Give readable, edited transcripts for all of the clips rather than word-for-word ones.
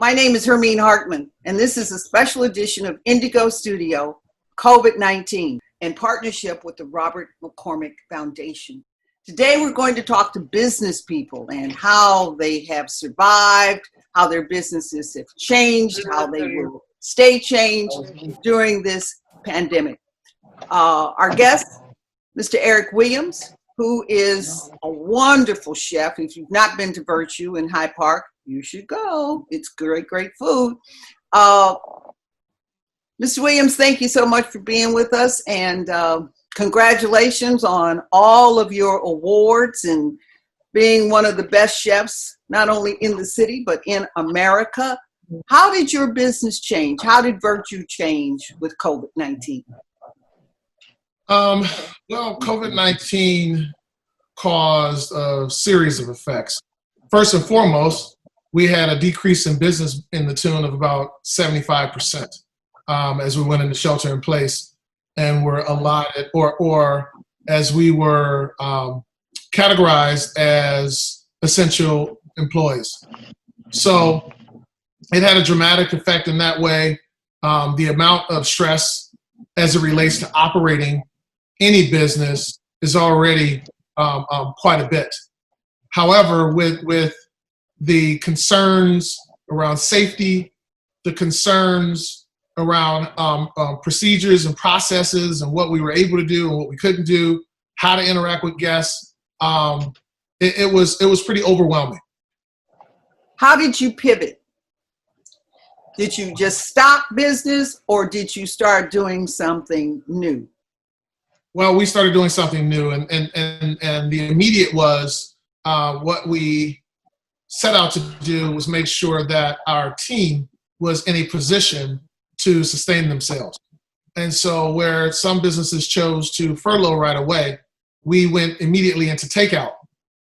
My name is Hermine Hartman, and this is a special edition of Indigo Studio COVID-19 in partnership with the Robert McCormick Foundation. Today, we're going to talk to business people and how they have survived, how their businesses have changed, how they will stay changed during this pandemic. Our guest, Mr. Eric Williams, who is a wonderful chef. If you've not been to Virtue in Hyde Park, you should go. It's great, great food. Mr. Williams, thank you so much for being with us, and congratulations on all of your awards and being one of the best chefs, not only in the city, but in America. How did your business change? How did Virtue change with COVID-19? Well, COVID-19 caused a series of effects. First and foremost, we had a decrease in business in the tune of about 75% as we went into shelter in place and were allotted, or as we were categorized as essential employees. So it had a dramatic effect in that way. The amount of stress as it relates to operating any business is already quite a bit. However, with the concerns around safety, the concerns around procedures and processes and what we were able to do and what we couldn't do, how to interact with guests, it was pretty overwhelming. How did you pivot? Did you just stop business, or did you start doing something new? Well, we started doing something new, and the immediate was what we set out to do was make sure that our team was in a position to sustain themselves. And so where some businesses chose to furlough right away, we went immediately into takeout,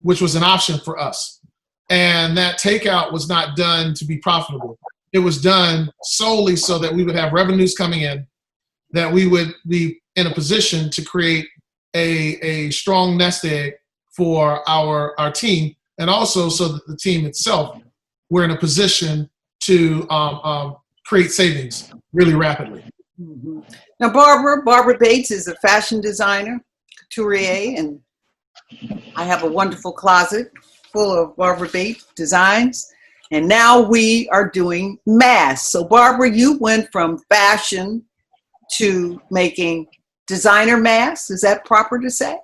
which was an option for us. And that takeout was not done to be profitable. It was done solely so that we would have revenues coming in, that we would be in a position to create a strong nest egg for our team, and also so that the team itself were in a position to create savings really rapidly. Mm-hmm. Now, Barbara Bates is a fashion designer, couturier, and I have a wonderful closet full of Barbara Bates designs. And now we are doing masks. So, Barbara, you went from fashion to making designer masks. Is that proper to say?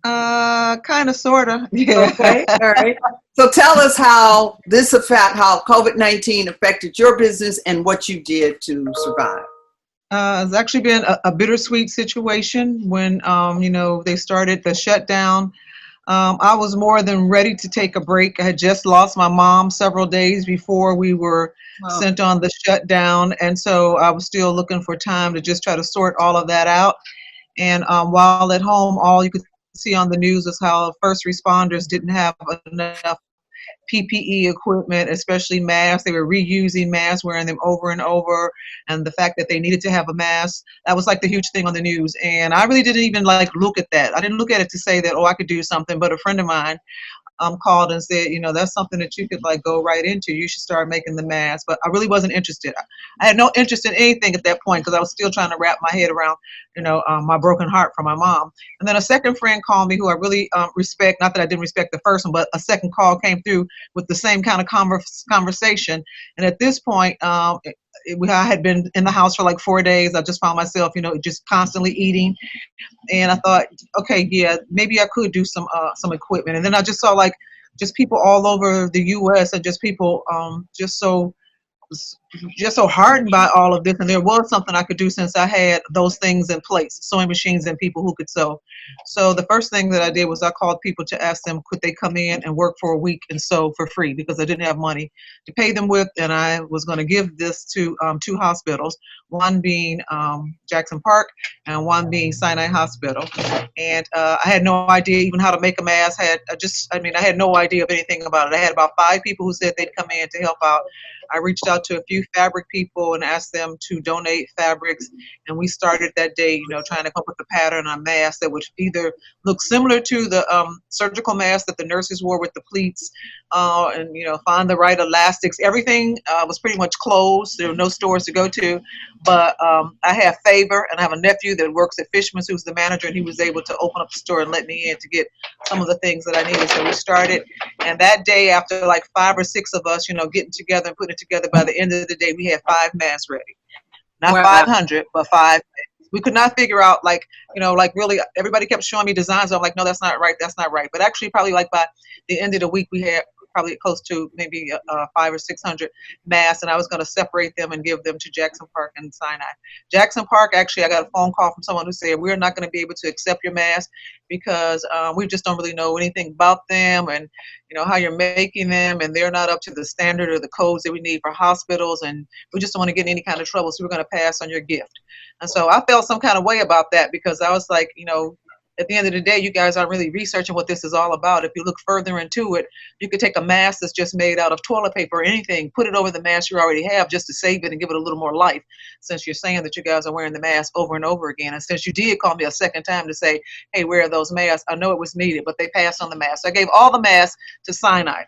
Kind of, sort of. Yeah. Okay, all right. So tell us how COVID-19 affected your business and what you did to survive. It's actually been a bittersweet situation when, they started the shutdown. I was more than ready to take a break. I had just lost my mom several days before we were sent on the shutdown. And so I was still looking for time to just try to sort all of that out. And while at home, all you could see on the news is how first responders didn't have enough PPE equipment, especially masks. They were reusing masks, wearing them over and over, and the fact that they needed to have a mask, that was like the huge thing on the news. And I really didn't even look at that. I didn't look at it to say that, I could do something, but a friend of mine called and said, that's something that you could go right into. You should start making the mask. But I really wasn't interested. I had no interest in anything at that point because I was still trying to wrap my head around, my broken heart for my mom. And then a second friend called me who I really respect. Not that I didn't respect the first one, but a second call came through with the same kind of conversation. And at this point, I had been in the house for 4 days. I just found myself, just constantly eating. And I thought, okay, yeah, maybe I could do some equipment. And then I just saw just people all over the U.S. and just people just so hardened by all of this. And there was something I could do since I had those things in place, sewing machines and people who could sew. So the first thing that I did was I called people to ask them, could they come in and work for a week and sew for free, because I didn't have money to pay them with. And I was going to give this to 2 hospitals, one being Jackson Park and one being Sinai Hospital. And I had no idea even how to make a mask. I had no idea of anything about it. I had about 5 people who said they'd come in to help out. I reached out to a few few fabric people and asked them to donate fabrics. And we started that day, trying to come up with a pattern on masks that would either look similar to the surgical mask that the nurses wore with the pleats, and find the right elastics. Everything was pretty much closed. There were no stores to go to, but I have favor, and I have a nephew that works at Fishman's who's the manager, and he was able to open up the store and let me in to get some of the things that I needed. So we started, and that day, after like 5 or 6 of us, getting together and putting it together, by the end of the day, we had 5 masks ready. Not Wow. 500, but 5. We could not figure out, like really, everybody kept showing me designs. I'm like, no, that's not right. That's not right. But actually, probably like by the end of the week, we had probably close to maybe 500 or 600 masks, and I was going to separate them and give them to Jackson Park and Sinai. Jackson Park, actually, I got a phone call from someone who said, we're not going to be able to accept your mask because we just don't really know anything about them and how you're making them, and they're not up to the standard or the codes that we need for hospitals, and we just don't want to get in any kind of trouble, so we're going to pass on your gift. And so I felt some kind of way about that, because I was like, at the end of the day, you guys aren't really researching what this is all about. If you look further into it, you could take a mask that's just made out of toilet paper or anything, put it over the mask you already have just to save it and give it a little more life, since you're saying that you guys are wearing the mask over and over again. And since you did call me a second time to say, hey, where are those masks? I know it was needed, but they passed on the mask. I gave all the masks to Sinai.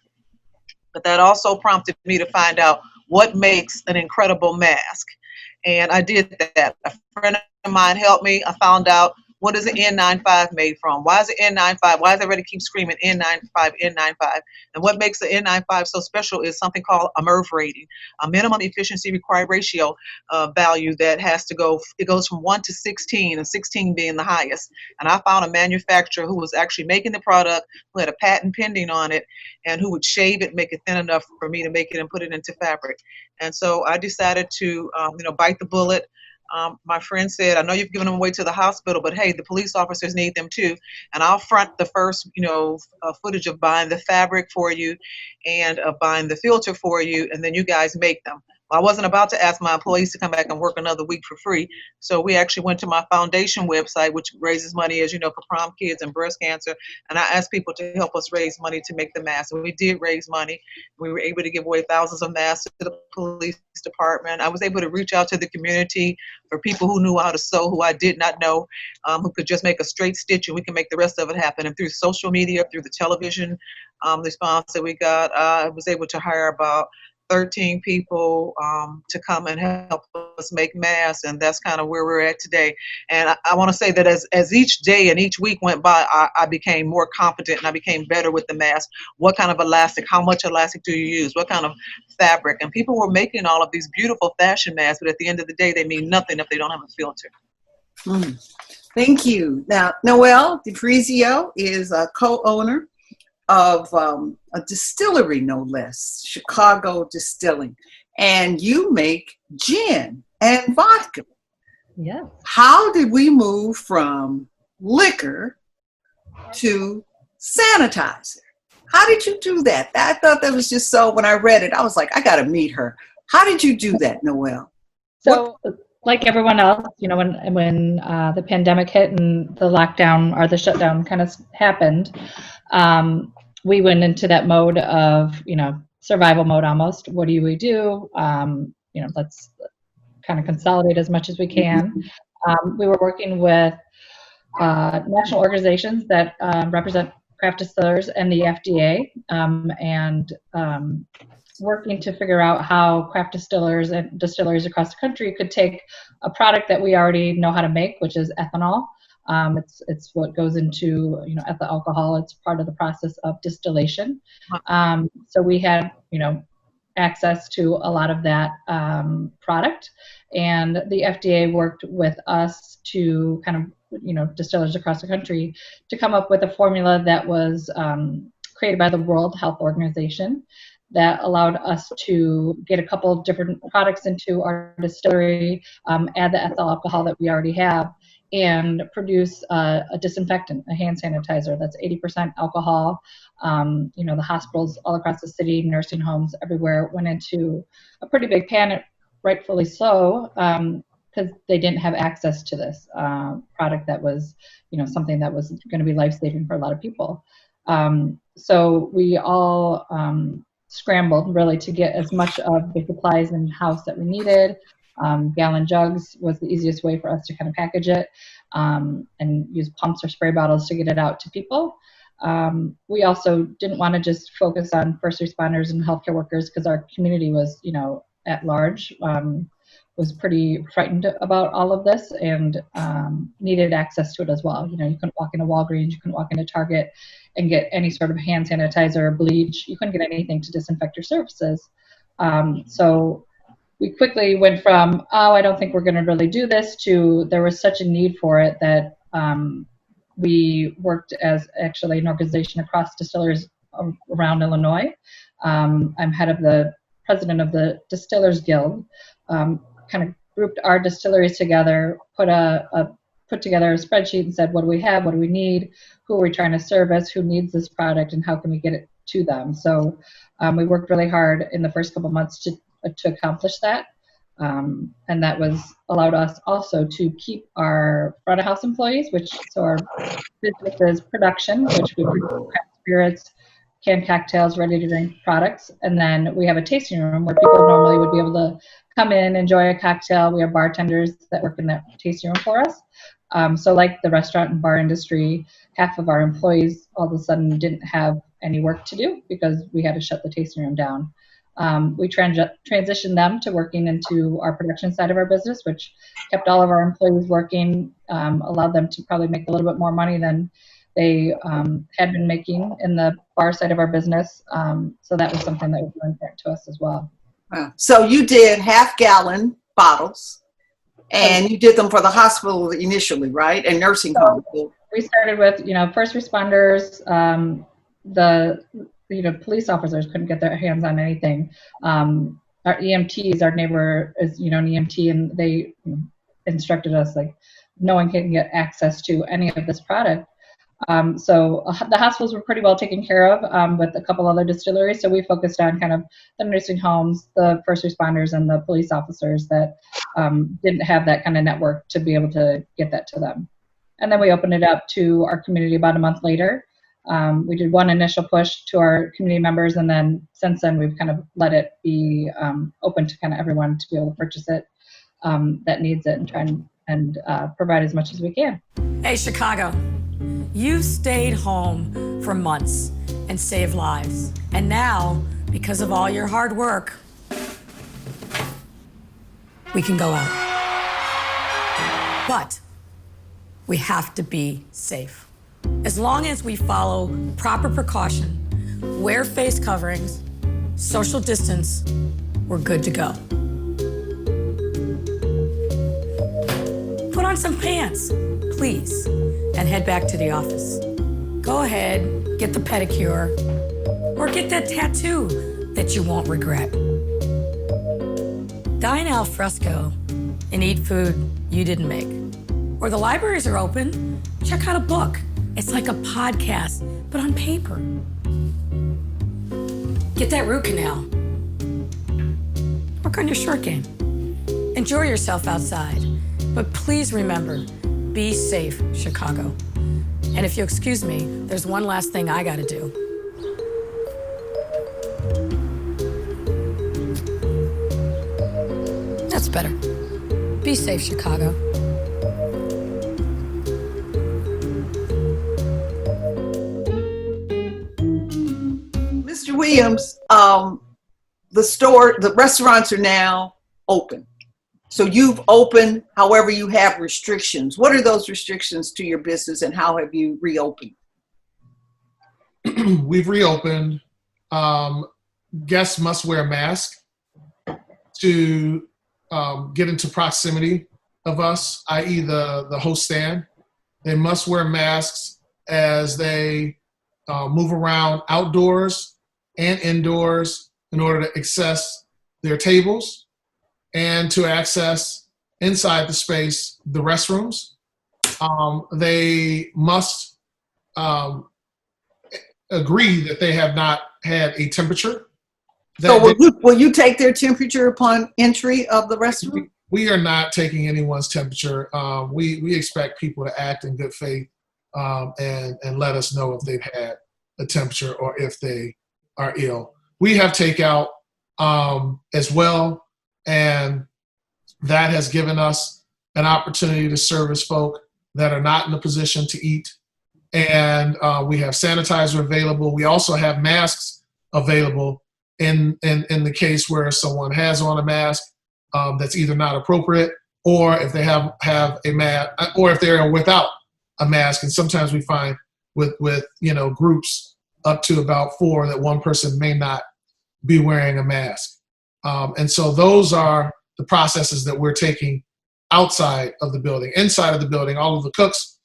But that also prompted me to find out what makes an incredible mask. And I did that. A friend of mine helped me. I found out, what is an N95 made from? Why is it N95? Why does everybody keep screaming N95, N95? And what makes the N95 so special is something called a MERV rating, a minimum efficiency required ratio value that has to go, it goes from 1 to 16, and 16 being the highest. And I found a manufacturer who was actually making the product, who had a patent pending on it, and who would shave it, make it thin enough for me to make it and put it into fabric. And so I decided to, bite the bullet. My friend said, I know you've given them away to the hospital, but hey, the police officers need them too. And I'll front the first, footage of buying the fabric for you and buying the filter for you, and then you guys make them. Well, I wasn't about to ask my employees to come back and work another week for free. So we actually went to my foundation website, which raises money, as you know, for prom kids and breast cancer. And I asked people to help us raise money to make the masks. And we did raise money. We were able to give away thousands of masks to the police department. I was able to reach out to the community for people who knew how to sew, who I did not know, who could just make a straight stitch, and we can make the rest of it happen. And through social media, through the television response that we got, I was able to hire about 13 people to come and help us make masks, and that's kind of where we're at today. And I want to say that as each day and each week went by, I became more confident, and I became better with the mask. What kind of elastic, how much elastic do you use, what kind of fabric? And people were making all of these beautiful fashion masks, but at the end of the day, they mean nothing if they don't have a filter. Thank you. Now, Noelle DiFrizio is a co-owner of a distillery, no less, Chicago Distilling, and you make gin and vodka. Yes. How did we move from liquor to sanitizer? How did you do that? I thought that was just so, when I read it, I was like, I got to meet her. How did you do that, Noelle? So, like everyone else, when the pandemic hit and the lockdown or the shutdown kind of happened, we went into that mode of, survival mode almost. What do we do? Let's kind of consolidate as much as we can. We were working with national organizations that represent craft distillers and the FDA, and working to figure out how craft distillers and distilleries across the country could take a product that we already know how to make, which is ethanol. It's what goes into ethyl alcohol. It's part of the process of distillation. So we had access to a lot of that product, and the FDA worked with us to kind of distillers across the country to come up with a formula that was created by the World Health Organization that allowed us to get a couple of different products into our distillery, add the ethyl alcohol that we already have, and produce a disinfectant, a hand sanitizer that's 80% alcohol. The hospitals all across the city, nursing homes everywhere went into a pretty big panic, rightfully so, because they didn't have access to this product that was, something that was going to be life-saving for a lot of people. So we all scrambled really to get as much of the supplies in house that we needed. Gallon jugs was the easiest way for us to kind of package it, and use pumps or spray bottles to get it out to people. We also didn't want to just focus on first responders and healthcare workers because our community was, at large, was pretty frightened about all of this and needed access to it as well. You couldn't walk into Walgreens, you couldn't walk into Target and get any sort of hand sanitizer or bleach. You couldn't get anything to disinfect your surfaces. So we quickly went from, I don't think we're going to really do this, to there was such a need for it that we worked as actually an organization across distillers around Illinois. I'm president of the Distillers Guild, kind of grouped our distilleries together, put together a spreadsheet and said, what do we have, what do we need, who are we trying to service, who needs this product, and how can we get it to them. So we worked really hard in the first couple months to accomplish that. And that allowed us also to keep our front of house employees, so our business is production, which we produce craft spirits, canned cocktails, ready to drink products. And then we have a tasting room where people normally would be able to come in, enjoy a cocktail. We have bartenders that work in that tasting room for us. So like the restaurant and bar industry, half of our employees all of a sudden didn't have any work to do because we had to shut the tasting room down. We transitioned them to working into our production side of our business, which kept all of our employees working, allowed them to probably make a little bit more money than they had been making in the bar side of our business. So that was something that was really important to us as well. Wow. So you did half-gallon bottles, and you did them for the hospital initially, right? And nursing homes. We started with, first responders, police officers couldn't get their hands on anything. Our EMTs, our neighbor is, an EMT, and they instructed us, like, no one can get access to any of this product. So the hospitals were pretty well taken care of with a couple other distilleries. So we focused on kind of the nursing homes, the first responders, and the police officers that didn't have that kind of network to be able to get that to them. And then we opened it up to our community about a month later. We did one initial push to our community members, and then since then we've kind of let it be open to kind of everyone to be able to purchase it that needs it and try and provide as much as we can. Hey, Chicago, you've stayed home for months and saved lives. And now, because of all your hard work, we can go out. But we have to be safe. As long as we follow proper precaution, wear face coverings, social distance, we're good to go. Put on some pants, please, and head back to the office. Go ahead, get the pedicure, or get that tattoo that you won't regret. Dine al fresco and eat food you didn't make. Or the libraries are open, check out a book. It's like a podcast, but on paper. Get that root canal. Work on your short game. Enjoy yourself outside, but please remember, be safe, Chicago. And if you'll excuse me, there's one last thing I gotta do. That's better. Be safe, Chicago. Mr. Williams, the restaurants are now open. So you've opened, however, you have restrictions. What are those restrictions to your business, and how have you reopened? We've reopened. Guests must wear a mask to get into proximity of us, i.e. the host stand. They must wear masks as they move around outdoors and indoors in order to access their tables and to access inside the space the restrooms. They must agree that they have not had a temperature. So will you take their temperature upon entry of the restaurant? We are not taking anyone's temperature. We expect people to act in good faith and let us know if they've had a temperature or if they are ill. we have takeout as well, and that has given us an opportunity to service folk that are not in a position to eat. And we have sanitizer available. We also have masks available in the case where someone has on a mask that's either not appropriate, or if they have a mask, or if they're without a mask. And sometimes we find with groups up to about 4 that one person may not be wearing a mask. And so those are the processes that we're taking outside of the building. Inside of the building, all of the cooks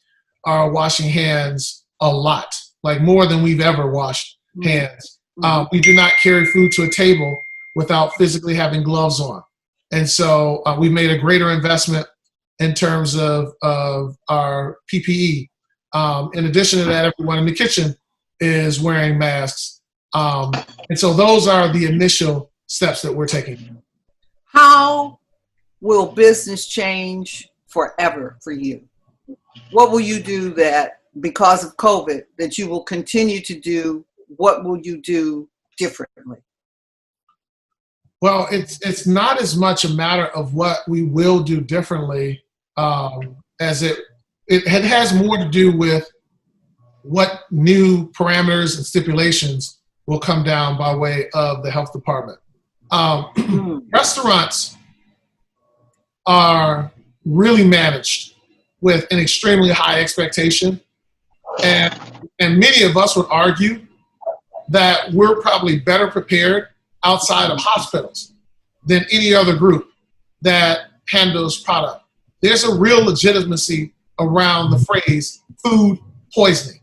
are washing hands a lot, like more than we've ever washed hands. We do not carry food to a table without physically having gloves on. And so we made a greater investment in terms of our PPE. In addition to that, everyone in the kitchen is wearing masks. And so those are the initial steps that we're taking. How will business change forever for you? What will you do that, because of COVID, that you will continue to do? What will you do differently? Well, it's not as much a matter of what we will do differently as it has more to do with what new parameters and stipulations will come down by way of the health department. Restaurants are really managed with an extremely high expectation. And many of us would argue that we're probably better prepared outside of hospitals than any other group that handles product. There's a real legitimacy around the phrase food poisoning,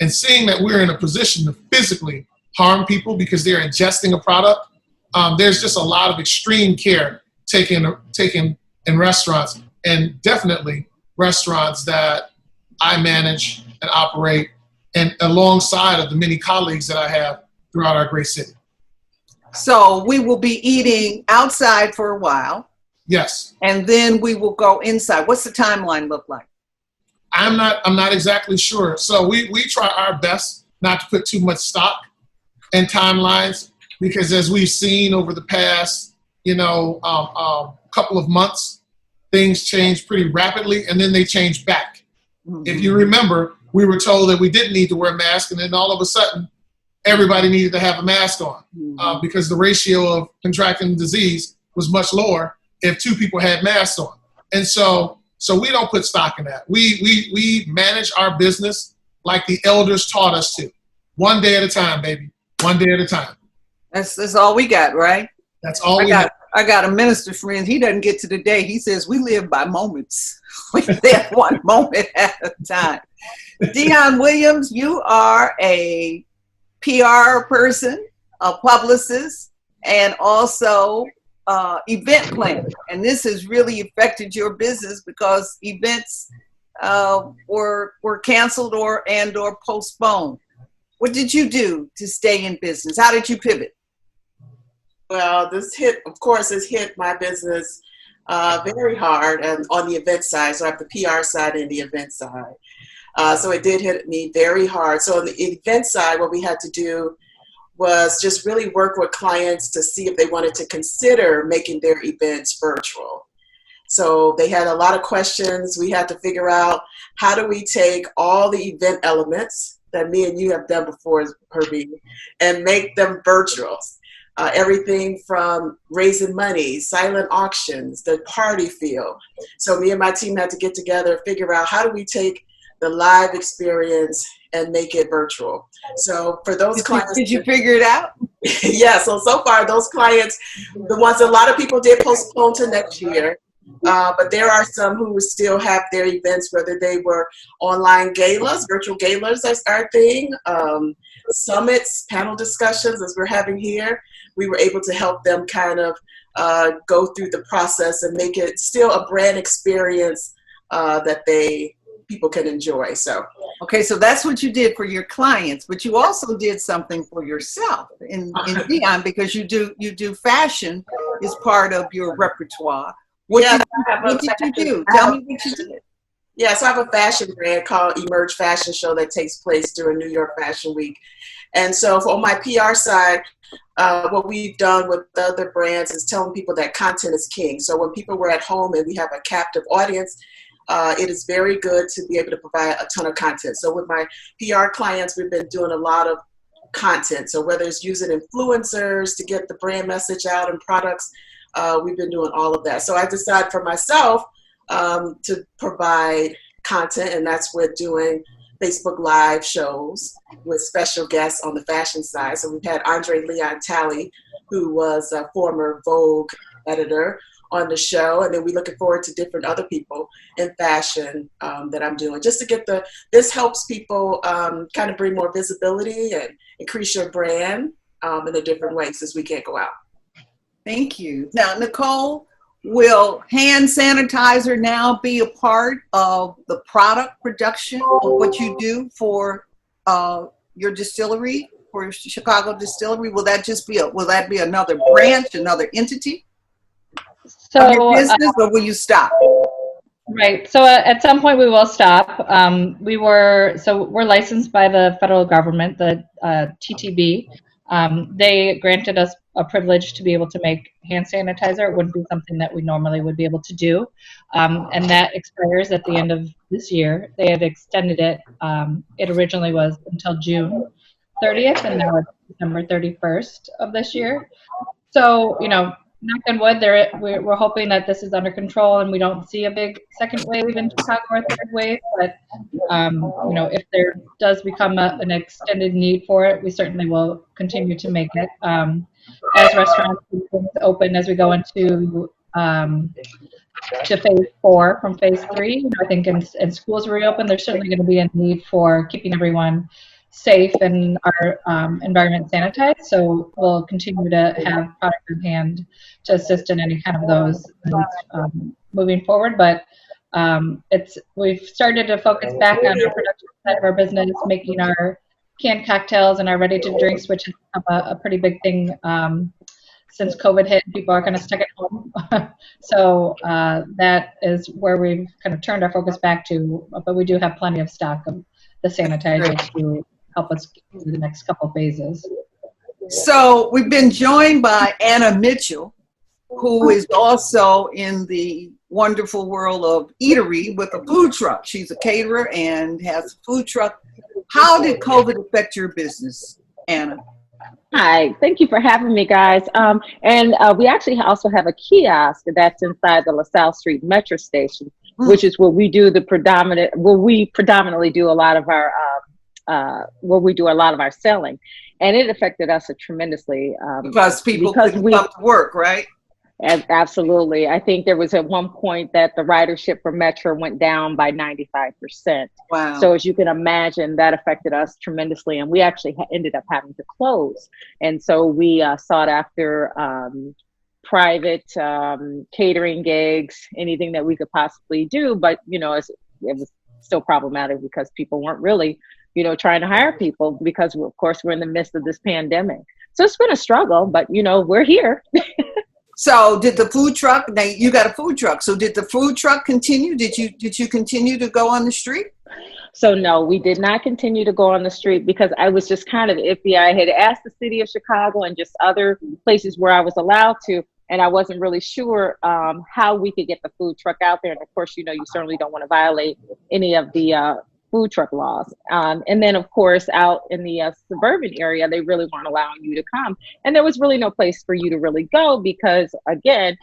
and seeing that we're in a position to physically harm people because they're ingesting a product. There's just a lot of extreme care taken in restaurants, and definitely restaurants that I manage and operate, and alongside of the many colleagues that I have throughout our great city. So we will be eating outside for a while. Yes. And then we will go inside. What's the timeline look like? I'm not exactly sure. So we try our best not to put too much stock in timelines, because as we've seen over the past, couple of months, things change pretty rapidly, and then they change back. Mm-hmm. If you remember, we were told that we didn't need to wear masks, and then all of a sudden, everybody needed to have a mask on because the ratio of contracting disease was much lower if 2 people had masks on. And so we don't put stock in that. We manage our business like the elders taught us to. One day at a time, baby. One day at a time. That's all we got, right? That's all we got. I got a minister friend. He doesn't get to the day. He says we live by moments. We live one moment at a time. Dion Williams, you are a PR person, a publicist, and also event planner. And this has really affected your business because events were canceled or postponed. What did you do to stay in business? How did you pivot? Well, this hit my business very hard, and on the event side. So I have the PR side and the event side. So it did hit me very hard. So on the event side, what we had to do was just really work with clients to see if they wanted to consider making their events virtual. So they had a lot of questions. We had to figure out, how do we take all the event elements that me and you have done before, Herbie, and make them virtual. Everything from raising money, silent auctions, the party feel. So me and my team had to get together, figure out, how do we take the live experience and make it virtual. So for those clients, did you figure it out? Yeah. So far, those clients, the ones, a lot of people did postpone to next year, but there are some who still have their events, whether they were online galas, virtual galas, that's our thing. Summits, panel discussions, as we're having here. We were able to help them kind of go through the process and make it still a brand experience that people can enjoy. So okay, so that's what you did for your clients, but you also did something for yourself in Dion, because you do fashion is part of your repertoire. What did you do? Tell me what you did. Yeah, so I have a fashion brand called Emerge Fashion Show that takes place during New York Fashion Week. And so on my PR side, what we've done with the other brands is telling people that content is king. So when people were at home and we have a captive audience, it is very good to be able to provide a ton of content. So with my PR clients, we've been doing a lot of content. So whether it's using influencers to get the brand message out and products, we've been doing all of that. So I decided for myself to provide content, and that's with doing Facebook Live shows with special guests on the fashion side. So we've had Andre Leon Talley, who was a former Vogue editor, on the show, and then we're looking forward to different other people in fashion that I'm doing, just to get this helps people kind of bring more visibility and increase your brand in a different way since we can't go out. Thank you. Now, Nicole, will hand sanitizer now be a part of the product production of what you do for your distillery, for your Chicago distillery? Will that be another branch, another entity of your business, or will you stop? Right. So at some point we will stop. We're licensed by the federal government, the TTB. They granted us a privilege to be able to make hand sanitizer. It wouldn't be something that we normally would be able to do. And that expires at the end of this year. They had extended it. It originally was until June 30th, and now it's December 31st of this year. So, knock on wood, we're hoping that this is under control and we don't see a big second wave in Chicago or third wave. But if there does become an extended need for it, we certainly will continue to make it. As restaurants open, as we go into to phase 4 from phase 3, I think, and schools reopen, there's certainly going to be a need for keeping everyone safe and our environment sanitized. So we'll continue to have product in hand to assist in any kind of those moving forward. But we've started to focus back on our production side of our business, making our canned cocktails and our ready-to-drinks, which has become a pretty big thing since COVID hit. People are kind of stuck at home. So that is where we've kind of turned our focus back to. But we do have plenty of stock of the sanitizer to help us through the next couple phases. So we've been joined by Anna Mitchell, who is also in the wonderful world of eatery with a food truck. She's a caterer and has a food truck. How did COVID affect your business, Anna? Hi, thank you for having me, guys. And we actually also have a kiosk that's inside the LaSalle Street Metro Station, which is where we predominantly do a lot of our selling, and it affected us tremendously because couldn't come to work, right? Absolutely. I think there was at one point that the ridership for Metro went down by 95%. Wow. So as you can imagine, that affected us tremendously, and we actually ended up having to close. And so we sought after private catering gigs, anything that we could possibly do. But, it was still problematic because people weren't really, trying to hire people because, of course, we're in the midst of this pandemic. So it's been a struggle, but, we're here. So did the food truck, now you got a food truck, so did the food truck continue? Did you continue to go on the street? So no, we did not continue to go on the street because I was just kind of iffy. I had asked the city of Chicago and just other places where I was allowed to, and I wasn't really sure how we could get the food truck out there. And of course, you certainly don't want to violate any of the food truck laws. And then, of course, out in the suburban area, they really weren't allowing you to come. And there was really no place for you to really go because, again,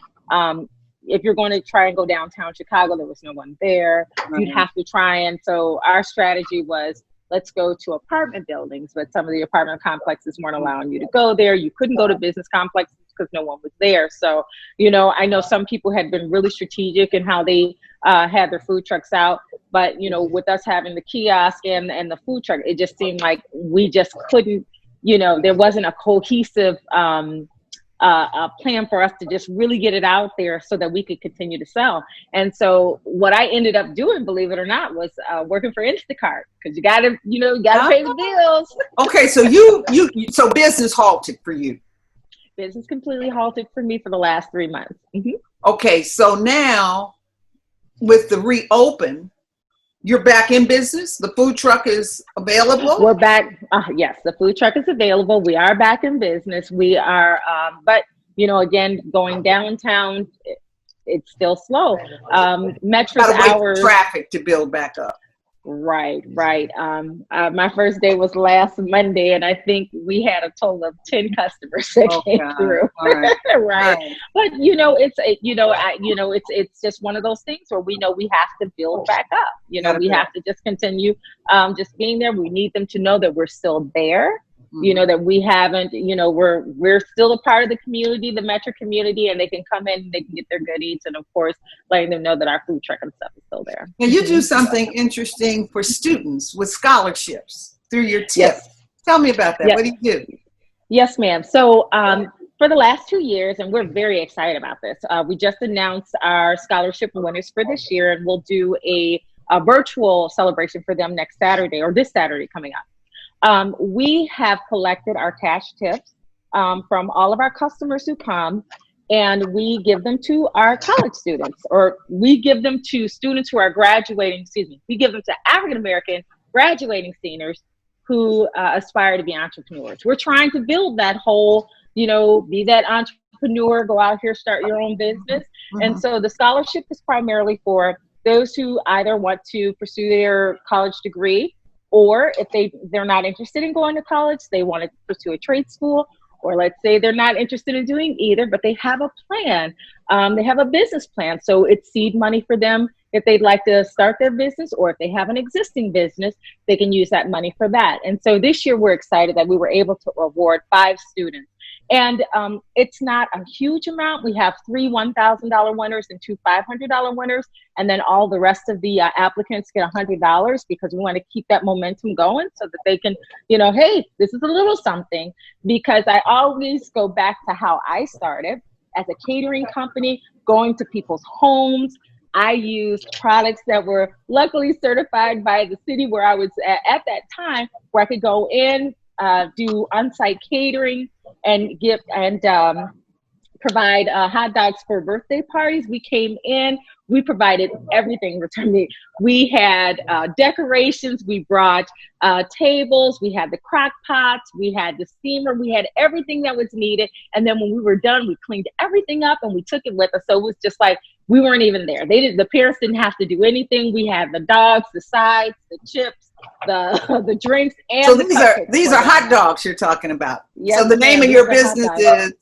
if you're going to try and go downtown Chicago, there was no one there. You'd have to try. And so our strategy was, let's go to apartment buildings. But some of the apartment complexes weren't allowing you to go there. You couldn't go to business complexes because no one was there. So, I know some people had been really strategic in how they had their food trucks out. But, with us having the kiosk and the food truck, it just seemed like we just couldn't, there wasn't a cohesive a plan for us to just really get it out there so that we could continue to sell. And so what I ended up doing, believe it or not, was working for Instacart because you gotta pay the bills. Okay, so so business halted for you. Business completely halted for me for the last 3 months. Mm-hmm. Okay, so now with the reopen, You're back in business? The food truck is available? We're back. Yes, the food truck is available. We are back in business. We are, but again, going downtown, it's still slow. Metro's Gotta wait for hours. traffic to build back up. Right. My first day was last Monday, and I think we had a total of 10 customers that came through. All right. Right. But it's just one of those things where we know we have to build back up. We have to just continue just being there. We need them to know that we're still there. That we haven't, we're still a part of the community, the Metro community, and they can come in and they can get their goodies. And of course, letting them know that our food truck and stuff is still there. Now you do something interesting for students with scholarships through your tip. Yes. Tell me about that. Yes. What do you do? Yes, ma'am. So for the last 2 years, and we're very excited about this, we just announced our scholarship winners for this year, and we'll do a virtual celebration for them next Saturday, or this Saturday coming up. We have collected our cash tips from all of our customers who come, and we give them to our college students, or we give them to students who are graduating, we give them to African-American graduating seniors who aspire to be entrepreneurs. We're trying to build that whole, be that entrepreneur, go out here, start your own business. And so the scholarship is primarily for those who either want to pursue their college degree, or if they're not interested in going to college, they want to pursue a trade school, or let's say they're not interested in doing either, but they have a plan. They have a business plan. So it's seed money for them if they'd like to start their business, or if they have an existing business, they can use that money for that. And so this year we're excited that we were able to award 5 students. And it's not a huge amount. We have 3 $1,000 winners and 2 $500 winners. And then all the rest of the applicants get $100, because we want to keep that momentum going so that they can, hey, this is a little something. Because I always go back to how I started as a catering company, going to people's homes. I used products that were luckily certified by the city where I was at that time, where I could go in, do on-site catering, and provide hot dogs for birthday parties. We came in, we provided everything. We had decorations, we brought tables, we had the crock pots, we had the steamer, we had everything that was needed. And then when we were done, we cleaned everything up and we took it with us. So it was just like we weren't even there. The parents didn't have to do anything. We had the dogs, the sides, the chips, the drinks, and so these are hot dogs you're talking about. Yes, so the name of your business is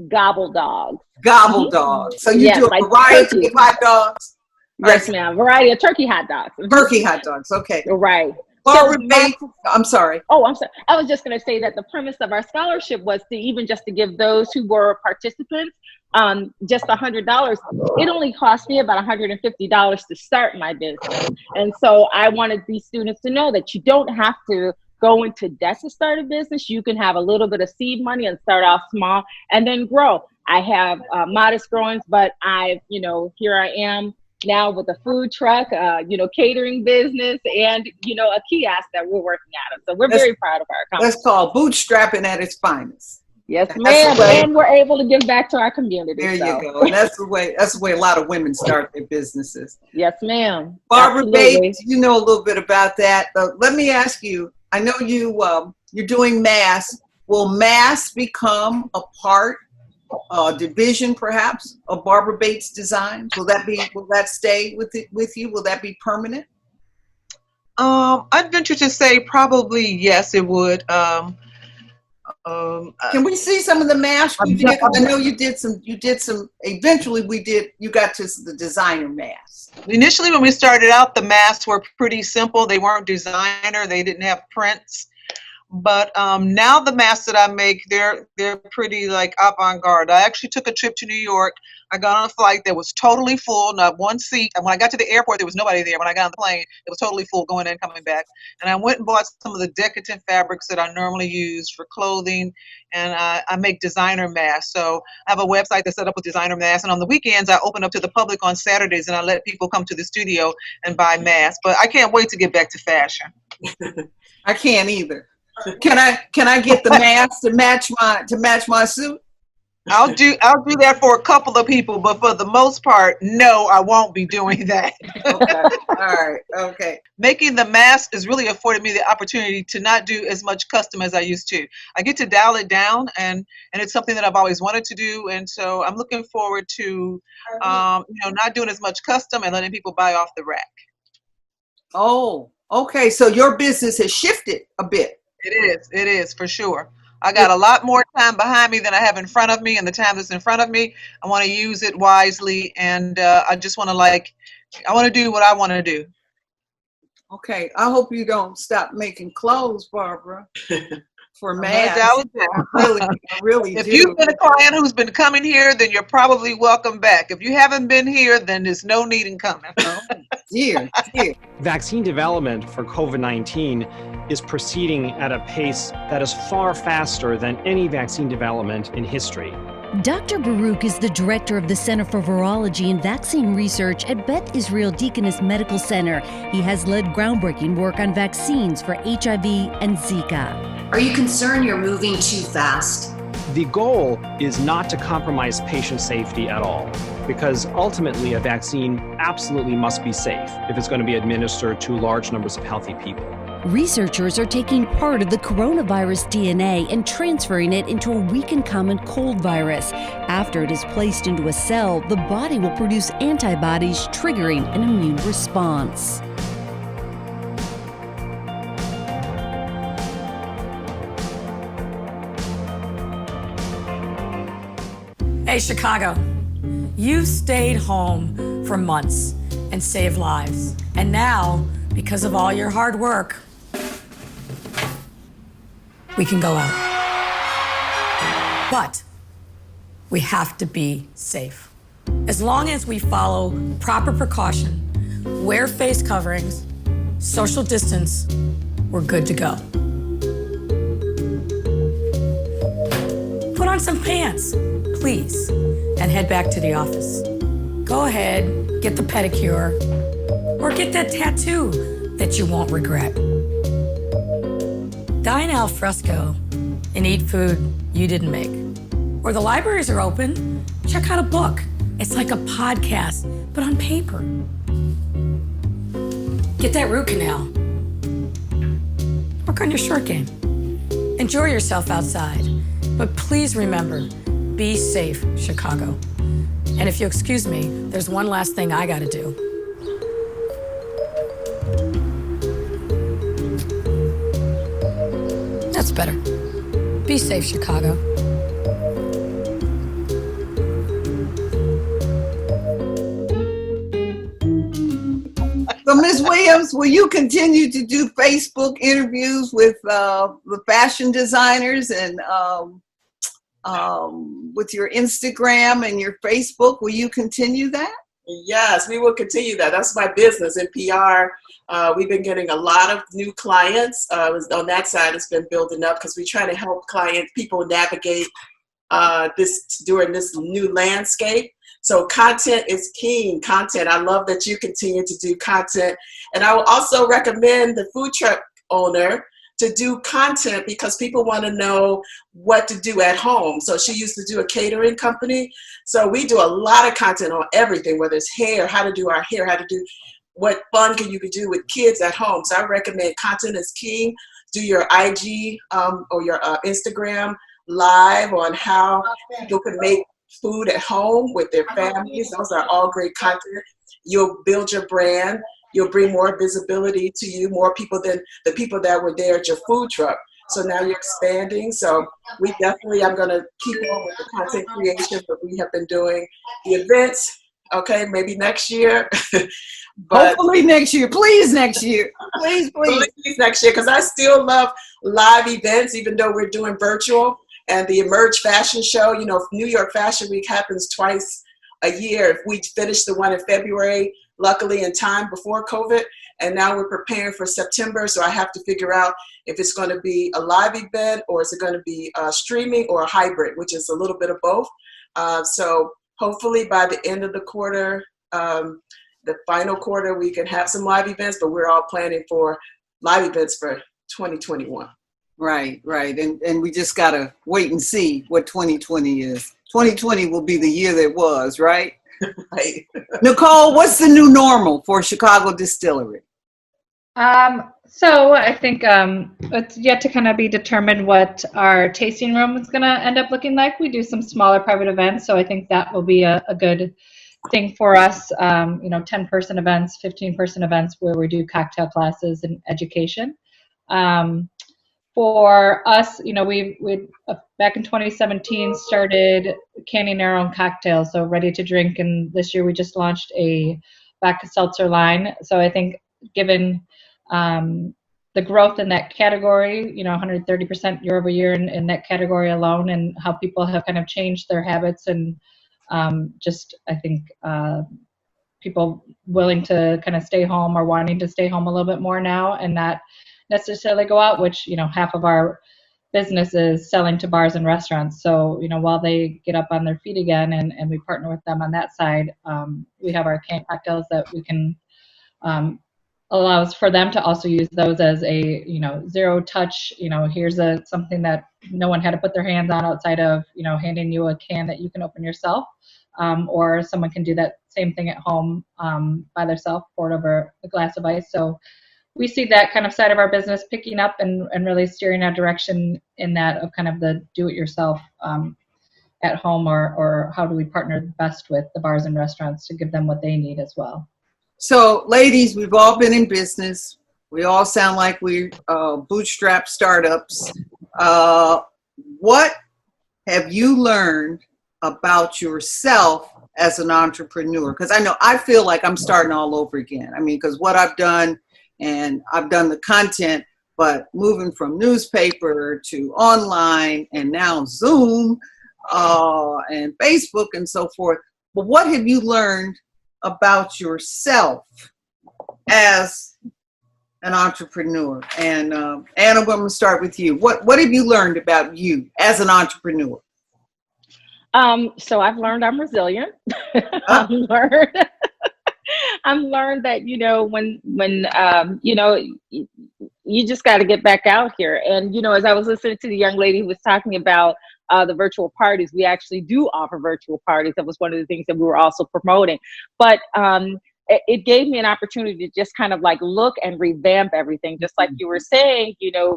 Gobble Dogs. Gobble Dogs. So you do a variety of hot dogs? Yes, ma'am. Variety of turkey hot dogs. Turkey hot dogs. Okay. Right. I'm sorry. Oh, I'm sorry. I was just going to say that the premise of our scholarship was to give those who were participants just $100. It only cost me about $150 to start my business. And so I wanted these students to know that you don't have to go into debt to start a business. You can have a little bit of seed money and start off small and then grow. I have modest growings, but here I am now with a food truck, catering business, and, a kiosk that we're working out of. So we're very proud of our accomplishment. That's called bootstrapping at its finest. Yes, ma'am. And we're able to give back to our community. There you go. And that's the way a lot of women start their businesses. Yes, ma'am. Barbara Bates, you know a little bit about that. But let me ask you, I know you're doing mass. Will mass become a part, division perhaps, of Barbara Bates Designs? Will that stay with you? Will that be permanent? I'd venture to say probably yes, it would. Can we see some of the mask you did? I know you did some, eventually you got to the designer mask. Initially when we started out, the masks were pretty simple. They weren't designer, they didn't have prints. But now the masks that I make, they're pretty like avant-garde. I actually took a trip to New York. I got on a flight that was totally full, not one seat. And when I got to the airport, there was nobody there. When I got on the plane, it was totally full going in, coming back. And I went and bought some of the decorative fabrics that I normally use for clothing. And I make designer masks. So I have a website that's set up with designer masks. And on the weekends, I open up to the public on Saturdays, and I let people come to the studio and buy masks. But I can't wait to get back to fashion. I can't either. Can I get the mask to match my suit? I'll do that for a couple of people, but for the most part, no, I won't be doing that. Okay. All right. Okay. Making the mask has really afforded me the opportunity to not do as much custom as I used to. I get to dial it down, and it's something that I've always wanted to do, and so I'm looking forward to not doing as much custom and letting people buy off the rack. Oh, okay. So your business has shifted a bit. It is for sure. I got a lot more time behind me than I have in front of me, and the time that's in front of me, I want to use it wisely, and I just want to I want to do what I want to do. Okay. I hope you don't stop making clothes, Barbara, for masks. I really If do. you've been a client who's been coming here, then you're probably welcome back. If you haven't been here, then there's no need in coming. Oh, dear. Vaccine development for COVID-19 is proceeding at a pace that is far faster than any vaccine development in history. Dr. Baruch is the director of the Center for Virology and Vaccine Research at Beth Israel Deaconess Medical Center. He has led groundbreaking work on vaccines for HIV and Zika. Are you concerned you're moving too fast? The goal is not to compromise patient safety at all, because ultimately a vaccine absolutely must be safe if it's going to be administered to large numbers of healthy people. Researchers are taking part of the coronavirus DNA and transferring it into a weakened common cold virus. After it is placed into a cell, the body will produce antibodies, triggering an immune response. Hey, Chicago, you've stayed home for months and saved lives. And now, because of all your hard work, we can go out. But we have to be safe. As long as we follow proper precaution, wear face coverings, social distance, we're good to go. Put on some pants, please, and head back to the office. Go ahead, get the pedicure, or get that tattoo that you won't regret. Dine al fresco and eat food you didn't make. Or the libraries are open, check out a book. It's like a podcast, but on paper. Get that root canal. Work on your short game. Enjoy yourself outside, but please remember, be safe, Chicago. And if you'll excuse me, there's one last thing I gotta do. That's better. Be safe, Chicago. So, Ms. Williams, will you continue to do Facebook interviews with the fashion designers and with your Instagram and your Facebook? Will you continue that? Yes, we will continue that. That's my business in PR. We've been getting a lot of new clients. On that side, it's been building up because we try to help people navigate during this new landscape. So content is king. Content. I love that you continue to do content. And I will also recommend the food truck owner to do content because people want to know what to do at home. So she used to do a catering company. So we do a lot of content on everything, whether it's hair, how to do our hair, how to do what fun you could do with kids at home. So I recommend content is king. Do your IG or your Instagram live on how people can make food at home with their families. Those are all great content. You'll build your brand. You'll bring more visibility to you, more people than the people that were there at your food truck. So now you're expanding. So I'm going to keep on with the content creation that we have been doing. The events, okay, maybe next year. But hopefully next year. Please next year. Please. Please next year, because I still love live events, even though we're doing virtual. And the Emerge Fashion Show, New York Fashion Week happens twice a year. If we finish the one in February, luckily in time before COVID, and now we're preparing for September, so I have to figure out if it's going to be a live event or is it going to be streaming or a hybrid, which is a little bit of both. So hopefully by the end of the quarter, the final quarter, we can have some live events, but we're all planning for live events for 2021. Right. And we just got to wait and see what 2020 is. 2020 will be the year that was, right? Right. Nicole, what's the new normal for Chicago Distillery? So I think it's yet to kind of be determined what our tasting room is going to end up looking like. We do some smaller private events, so I think that will be a good thing for us. 10-person events, 15-person events where we do cocktail classes and education. For us, we back in 2017 started canning our own cocktails, so ready to drink, and this year we just launched a vodka seltzer line. So I think given the growth in that category, 130% year over year in that category alone, and how people have kind of changed their habits, and I think people willing to kind of stay home or wanting to stay home a little bit more now and not necessarily go out, which, half of our business is selling to bars and restaurants. So, while they get up on their feet again and we partner with them on that side, we have our canned cocktails that we can allows for them to also use those as a, zero touch, here's something that no one had to put their hands on outside of, handing you a can that you can open yourself. Or someone can do that same thing at home by themselves, pour it over a glass of ice. So we see that kind of side of our business picking up and really steering our direction in that of kind of the do-it-yourself at home, or how do we partner best with the bars and restaurants to give them what they need as well. So, ladies, we've all been in business. We all sound like we're bootstrap startups. What have you learned about yourself as an entrepreneur? Because I feel like I'm starting all over again. Because what I've done, and I've done the content, but moving from newspaper to online and now Zoom and Facebook and so forth. But what have you learned about yourself as an entrepreneur? And Anna, I'm going to start with you. What have you learned about you as an entrepreneur? So I've learned I'm resilient. I've learned that, when you just got to get back out here. And, as I was listening to the young lady who was talking about the virtual parties, we actually do offer virtual parties. That was one of the things that we were also promoting. But it gave me an opportunity to just kind of like look and revamp everything. Just like you were saying,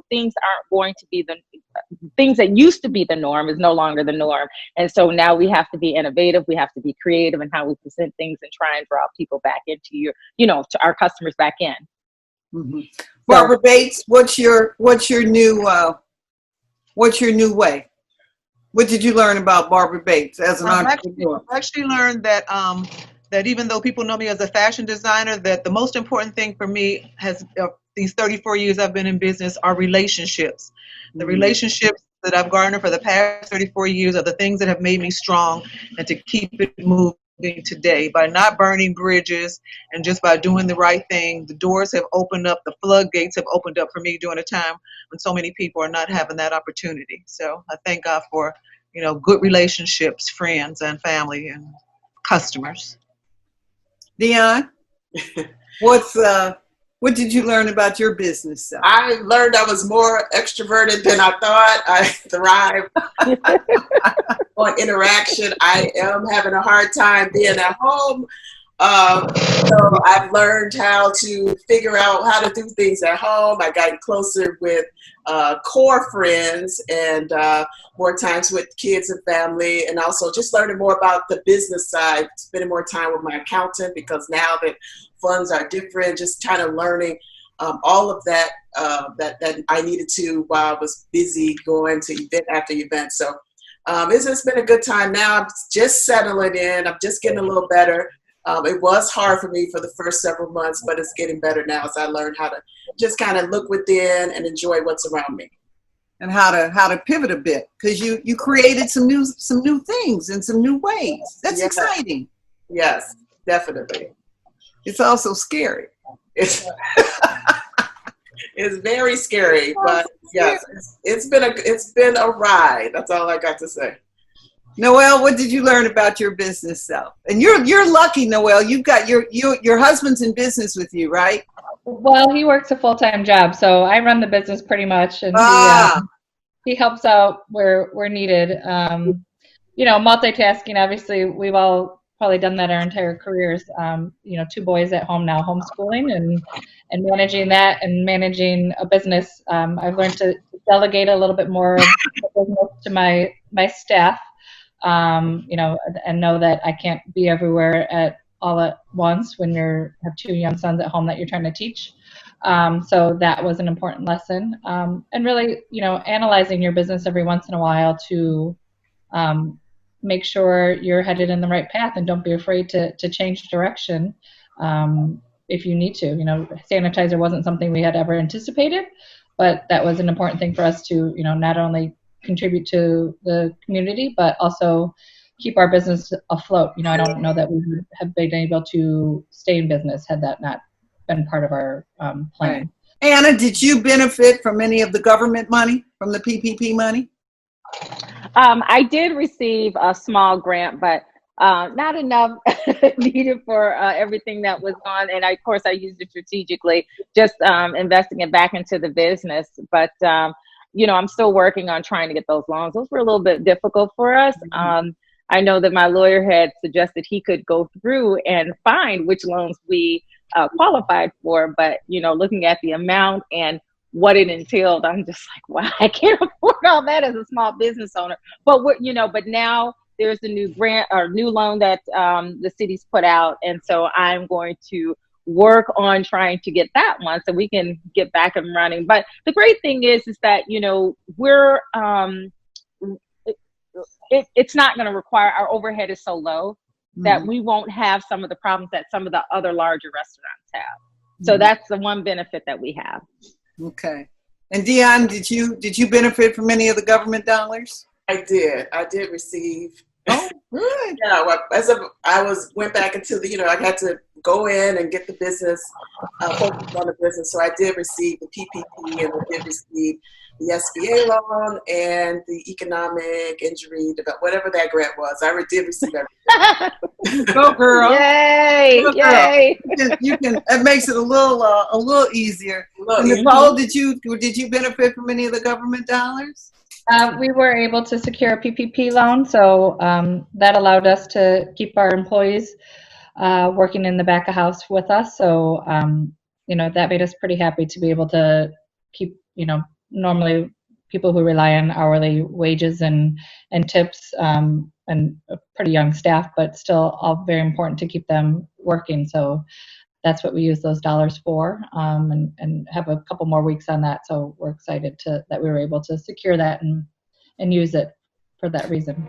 things aren't going to be things that used to be the norm is no longer the norm. And so now we have to be innovative. We have to be creative in how we present things and try and draw people back into to our customers back in. Mm-hmm. Barbara Bates, what's your new way? What did you learn about Barbara Bates as an entrepreneur? I've actually learned that that even though people know me as a fashion designer, that the most important thing for me has these 34 years I've been in business are relationships. The relationships that I've garnered for the past 34 years are the things that have made me strong and to keep it moving today. By not burning bridges and just by doing the right thing, the doors have opened up, the floodgates have opened up for me during a time when so many people are not having that opportunity. So I thank God for, good relationships, friends and family and customers. Dion, what did you learn about your business self? I learned I was more extroverted than I thought. I thrive on interaction. I am having a hard time being at home. So I've learned how to figure out how to do things at home. I got closer with core friends and more times with kids and family, and also just learning more about the business side, spending more time with my accountant because now that funds are different, just kind of learning all of that that I needed to while I was busy going to event after event. So it's just been a good time. Now I'm just settling in. I'm just getting a little better. It was hard for me for the first several months, but it's getting better now as I learned how to just kind of look within and enjoy what's around me. And how to pivot a bit, because you created some new things in some new ways. That's exciting. Yes, definitely. It's also scary. It's very scary, but yes, it's been a ride. That's all I got to say. Noelle, what did you learn about your business self? And you're lucky, Noelle. You've got your husband's in business with you, right? Well, he works a full-time job, so I run the business pretty much, and he helps out where needed. multitasking, obviously, we've all probably done that our entire careers. 2 boys at home now, homeschooling and managing that and managing a business. I've learned to delegate a little bit more of the business to my staff, and know that I can't be everywhere all at once when you have 2 young sons at home that you're trying to teach. So that was an important lesson. And really, analyzing your business every once in a while to make sure you're headed in the right path, and don't be afraid to change direction if you need to. Sanitizer wasn't something we had ever anticipated, but that was an important thing for us to, not only contribute to the community, but also keep our business afloat. I don't know that we would have been able to stay in business had that not been part of our plan. Right. Anna, did you benefit from any of the government money, from the PPP money? I did receive a small grant, but not enough needed for everything that was on. And of course, I used it strategically, just investing it back into the business. But, I'm still working on trying to get those loans. Those were a little bit difficult for us. I know that my lawyer had suggested he could go through and find which loans we qualified for. But, looking at the amount and what it entailed, I'm just like, wow, I can't afford all that as a small business owner. But but now there's a new grant or new loan that the city's put out, and so I'm going to work on trying to get that one so we can get back and running. But the great thing is that we're it's not going to require, our overhead is so low that we won't have some of the problems that some of the other larger restaurants have. So that's the one benefit that we have. Okay. And Dion, did you benefit from any of the government dollars? I did receive. Oh, good. Yeah, went back into the, I had to go in and get the business, focus on the business. So I did receive the PPP, and I did receive the SBA loan and the economic injury, whatever that grant was. I did receive everything. Go girl! Yay! Go, girl. Yay! You can. It makes it a little easier. Nicole, did you benefit from any of the government dollars? We were able to secure a PPP loan, so that allowed us to keep our employees working in the back of house with us. So, that made us pretty happy to be able to keep, normally people who rely on hourly wages and tips and a pretty young staff, but still all very important to keep them working. So that's what we use those dollars for, and have a couple more weeks on that. So we're excited that we were able to secure that and use it for that reason.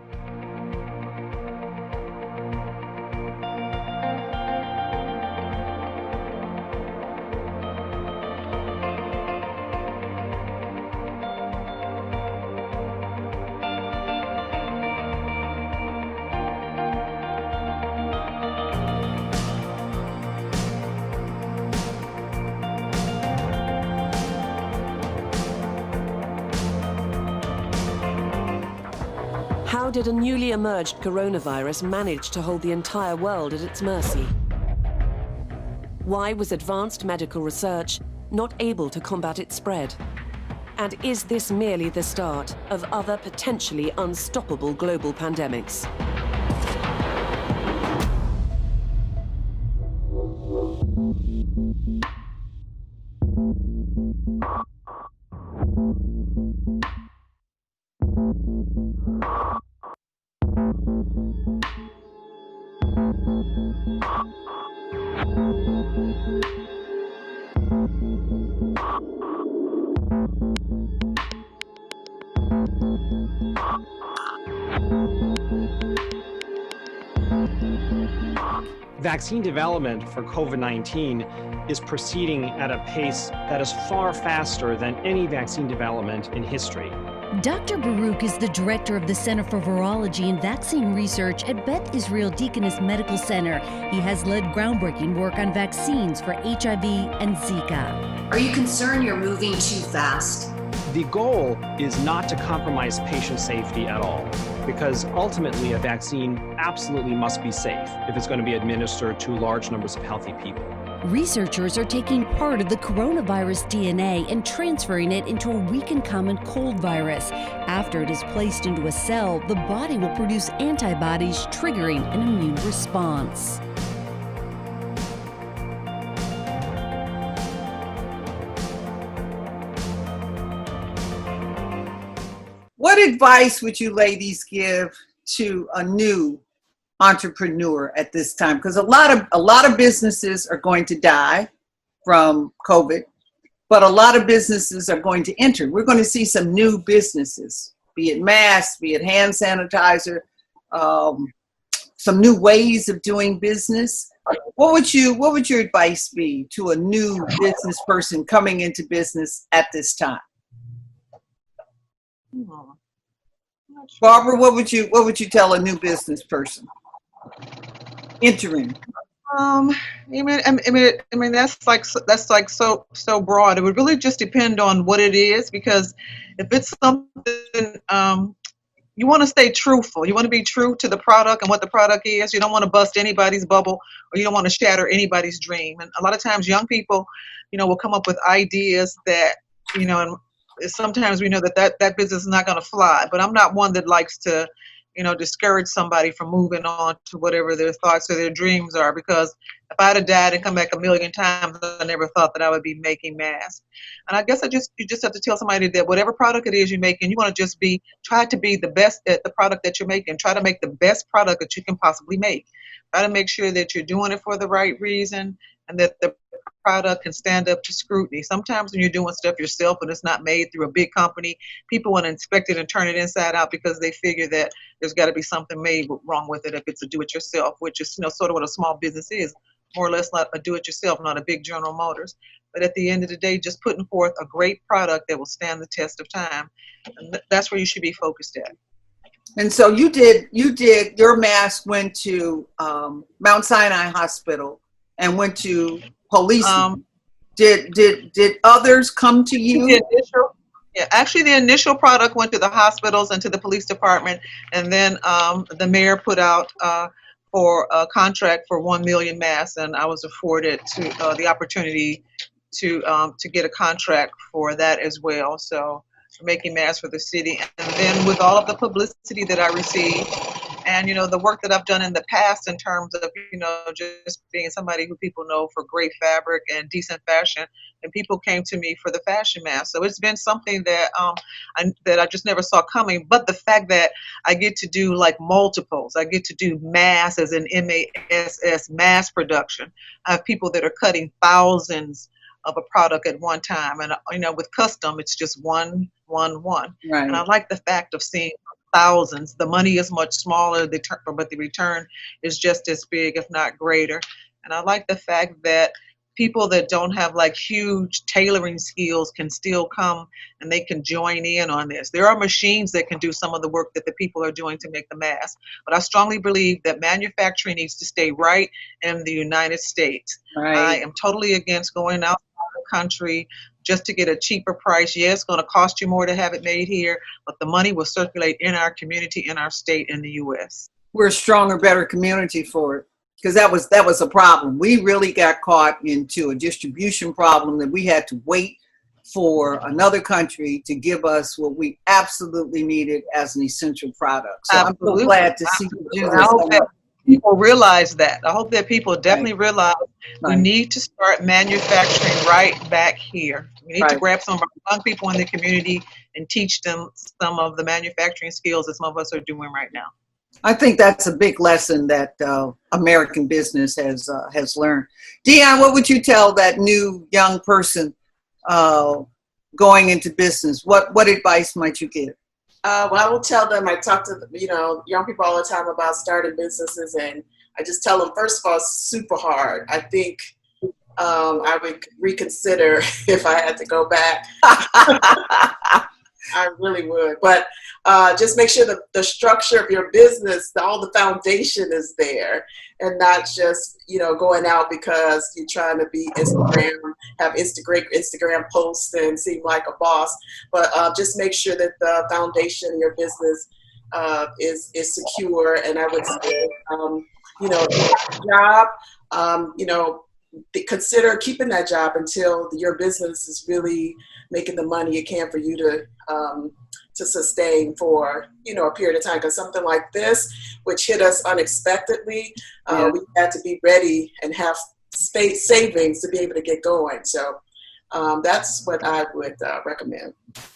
How did a newly emerged coronavirus manage to hold the entire world at its mercy? Why was advanced medical research not able to combat its spread? And is this merely the start of other potentially unstoppable global pandemics? Vaccine development for COVID-19 is proceeding at a pace that is far faster than any vaccine development in history. Dr. Baruch is the director of the Center for Virology and Vaccine Research at Beth Israel Deaconess Medical Center. He has led groundbreaking work on vaccines for HIV and Zika. Are you concerned you're moving too fast? The goal is not to compromise patient safety at all, because ultimately a vaccine absolutely must be safe if it's going to be administered to large numbers of healthy people. Researchers are taking part of the coronavirus DNA and transferring it into a weakened common cold virus. After it is placed into a cell, the body will produce antibodies, triggering an immune response. What advice would you ladies give to a new entrepreneur at this time? Because a lot of businesses are going to die from COVID, but a lot of businesses are going to enter. We're going to see some new businesses, be it masks, be it hand sanitizer, some new ways of doing business. What would your advice be to a new business person coming into business at this time? Barbara, what would you tell a new business person entering? I mean, that's like so broad. It would really just depend on what it is, because if it's something, you want to stay truthful. You want to be true to the product and what the product is. You don't want to bust anybody's bubble, or you don't want to shatter anybody's dream. And a lot of times, young people, will come up with ideas that, and sometimes we know that business is not going to fly. But I'm not one that likes to, discourage somebody from moving on to whatever their thoughts or their dreams are, because if I'd have died and come back a million times, I never thought that I would be making masks. And I guess you just have to tell somebody that whatever product it is you're making, you want to just try to be the best at the product that you're making. Try to make the best product that you can possibly make. Try to make sure that you're doing it for the right reason, and that the product can stand up to scrutiny. Sometimes when you're doing stuff yourself and it's not made through a big company, people want to inspect it and turn it inside out because they figure that there's got to be something made wrong with it if it's a do-it-yourself, which is sort of what a small business is, more or less like a do-it-yourself, not a big General Motors. But at the end of the day, just putting forth a great product that will stand the test of time, and that's where you should be focused at. And so you did your mask went to Mount Sinai Hospital and went to police. Did others come to you? Actually, the initial product went to the hospitals and to the police department, and then the mayor put out for a contract for 1 million masks, and I was afforded the opportunity to get a contract for that as well. So making masks for the city, and then with all of the publicity that I received, and the work that I've done in the past in terms of just being somebody who people know for great fabric and decent fashion, and people came to me for the fashion mask. So it's been something that I just never saw coming. But the fact that I get to do like multiples, I get to do mass as in MASS, mass production. I have people that are cutting thousands of a product at one time, and with custom, it's just one. Right. And I like the fact of seeing thousands. The money is much smaller, but the return is just as big, if not greater. And I like the fact that people that don't have like huge tailoring skills can still come and they can join in on this. There are machines that can do some of the work that the people are doing to make the mask. But I strongly believe that manufacturing needs to stay right in the United States. Right. I am totally against going outside the country just to get a cheaper price. Yeah, it's going to cost you more to have it made here, but the money will circulate in our community, in our state, in the U.S. We're a stronger, better community for it, because that was a problem. We really got caught into a distribution problem that we had to wait for another country to give us what we absolutely needed as an essential product. So absolutely. I'm so glad to see you do this. People realize that. I hope that people definitely realize we need to start manufacturing right back here. We need to grab some of our young people in the community and teach them some of the manufacturing skills that some of us are doing right now. I think that's a big lesson that American business has learned. Dion, what would you tell that new young person going into business? What advice might you give? Well, I will tell them, I talk to young people all the time about starting businesses, and I just tell them, first of all, it's super hard. I think I would reconsider if I had to go back. I really would. But just make sure that the structure of your business, all the foundation is there, and not just, going out because you're trying to be have Instagram posts and seem like a boss. But just make sure that the foundation of your business is secure. And I would say, job, consider keeping that job until your business is really making the money it can for you to sustain for, you know, a period of time. Because something like this, which hit us unexpectedly, we had to be ready and have space savings to be able to get going. So that's what I would recommend.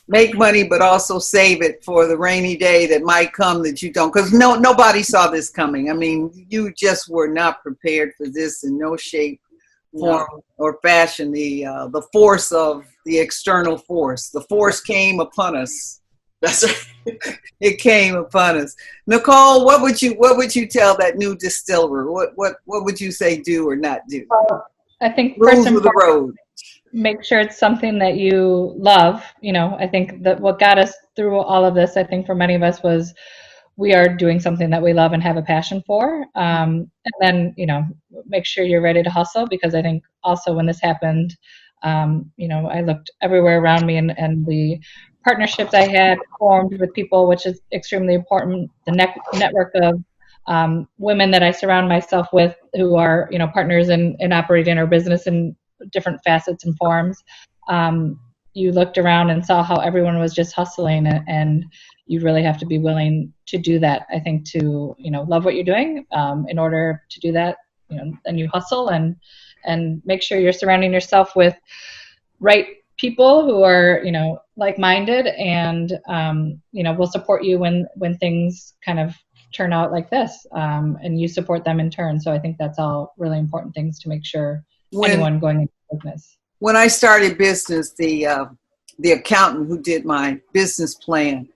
Make money, but also save it for the rainy day that might come that you don't, because nobody saw this coming. I mean, you just were not prepared for this in no shape, form, or fashion. The force of the external force. The force came upon us. That's right. It came upon us. Nicole, what would you tell that new distiller? What would you say do or not do? I think Rules first and of the foremost, road. make sure it's something that you love. You know, I think that what got us through all of this, I think for many of us, was we are doing something that we love and have a passion for. And then, you know, make sure you're ready to hustle, because I think also when this happened, you know, I looked everywhere around me, and the partnerships I had formed with people, which is extremely important, the network of women that I surround myself with who are, you know, partners in operating our business in different facets and forms. You looked around and saw how everyone was just hustling, and you really have to be willing to do that. I think to, you know, love what you're doing. In order to do that, you know, then you hustle and make sure you're surrounding yourself with right people who are, you know, like-minded, and you know, will support you when things kind of turn out like this, and you support them in turn. So I think that's all really important things to make sure anyone going into business. When I started business, the accountant who did my business plan,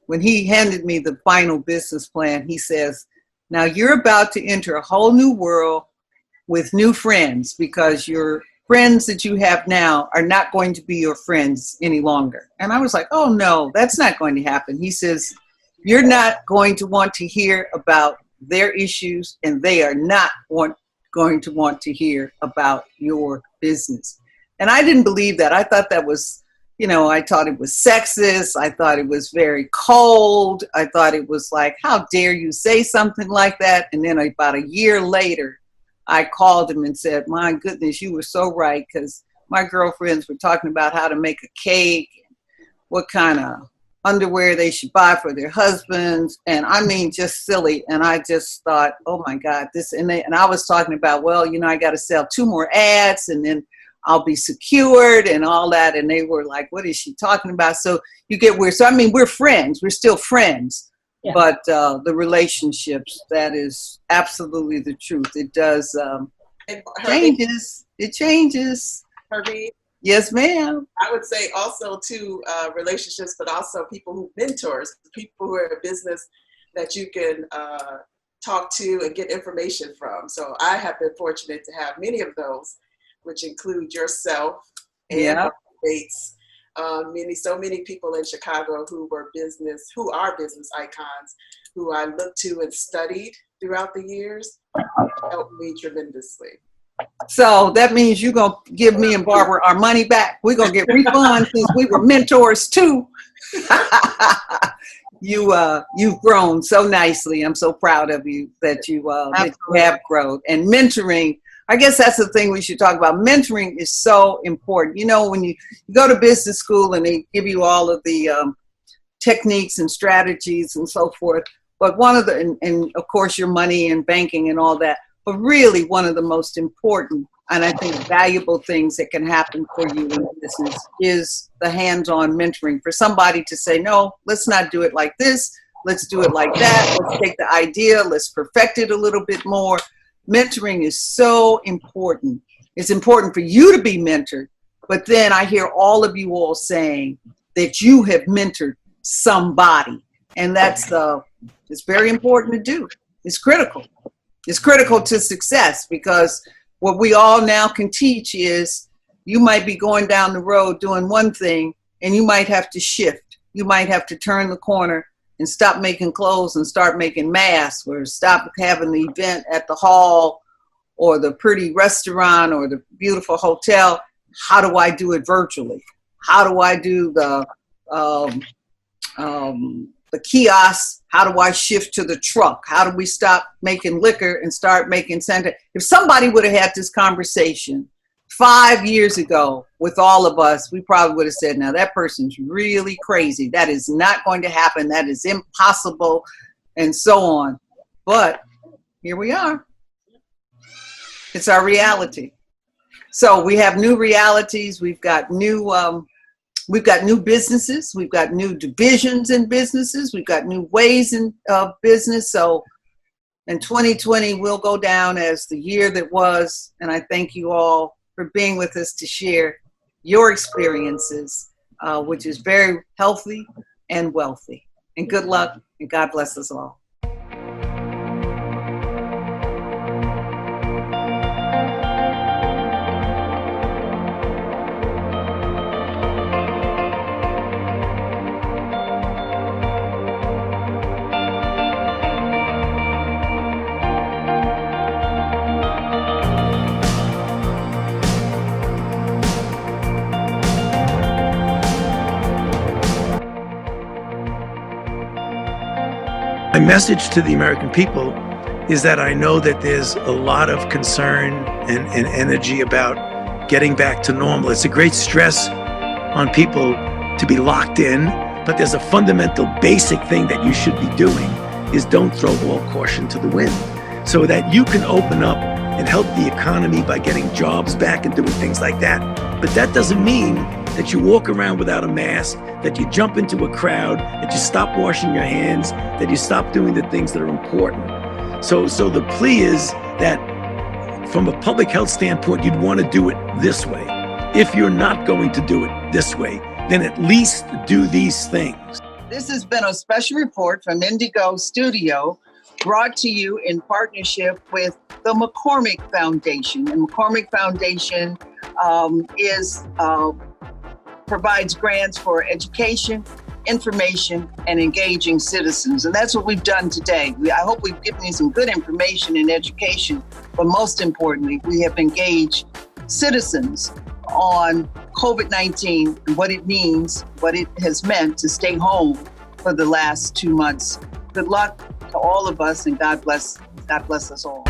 when he handed me the final business plan, he says, "Now you're about to enter a whole new world with new friends, because your friends that you have now are not going to be your friends any longer." And I was like, "Oh no, that's not going to happen." He says, "You're not going to want to hear about their issues, and they are not going to want to hear about your business." And I didn't believe that. I thought that was, you know, I thought it was sexist. I thought it was very cold. I thought it was like, how dare you say something like that? And then about a year later, I called him and said, "My goodness, you were so right," because my girlfriends were talking about how to make a cake, what kind of underwear they should buy for their husbands, and I mean, just silly. And I just thought, oh my God, this, and I was talking about, well, you know, I got to sell 2 more ads, and then I'll be secured and all that. And they were like, what is she talking about? So you get weird. So, I mean, we're friends. We're still friends. Yeah. But the relationships, that is absolutely the truth. It does changes. It changes. Herbie? Yes, ma'am. I would say also to relationships, but also people who mentors, people who are in business that you can talk to and get information from. So I have been fortunate to have many of those, which include yourself and Bates. So many people in Chicago who are business icons, who I looked to and studied throughout the years, helped me tremendously. So that means you're going to give me and Barbara our money back. We're going to get refunds since we were mentors too. You've grown so nicely. I'm so proud of you that you have grown. And mentoring, I guess that's the thing we should talk about. Mentoring is so important. You know, when you go to business school and they give you all of the techniques and strategies and so forth, but one of the, and of course your money and banking and all that, but really one of the most important and I think valuable things that can happen for you in business is the hands-on mentoring, for somebody to say, no, let's not do it like this. Let's do it like that. Let's take the idea. Let's perfect it a little bit more. Mentoring is so important. It's important for you to be mentored, but then I hear all of you all saying that you have mentored somebody, and it's very important to do. It's critical. It's critical to success, because what we all now can teach is you might be going down the road doing one thing and you might have to shift. You might have to turn the corner and stop making clothes and start making masks, or stop having the event at the hall or the pretty restaurant or the beautiful hotel. How do I do it virtually? How do I do the kiosks How do I shift to the truck? How do we stop making liquor and start making sanitary? If somebody would have had this conversation 5 years ago with all of us, we probably would have said, now that person's really crazy. That is not going to happen. That is impossible, and so on. But here we are. It's our reality. So we have new realities. We've got new businesses. We've got new divisions in businesses. We've got new ways in business. So in 2020 will go down as the year that was. And I thank you all for being with us to share your experiences, which is very healthy and wealthy. And good luck, and God bless us all. My message to the American people is that I know that there's a lot of concern and energy about getting back to normal. It's a great stress on people to be locked in, but there's a fundamental basic thing that you should be doing is don't throw all caution to the wind, so that you can open up and help the economy by getting jobs back and doing things like that. But that doesn't mean that you walk around without a mask, that you jump into a crowd, that you stop washing your hands, that you stop doing the things that are important. So the plea is that from a public health standpoint, you'd want to do it this way. If you're not going to do it this way, then at least do these things. This has been a special report from Indigo Studio, brought to you in partnership with the McCormick Foundation. And McCormick Foundation provides grants for education, information, and engaging citizens. And that's what we've done today. I hope we've given you some good information and education, but most importantly, we have engaged citizens on COVID-19 and what it means, what it has meant to stay home for the last 2 months. Good luck to all of us, and God bless us all.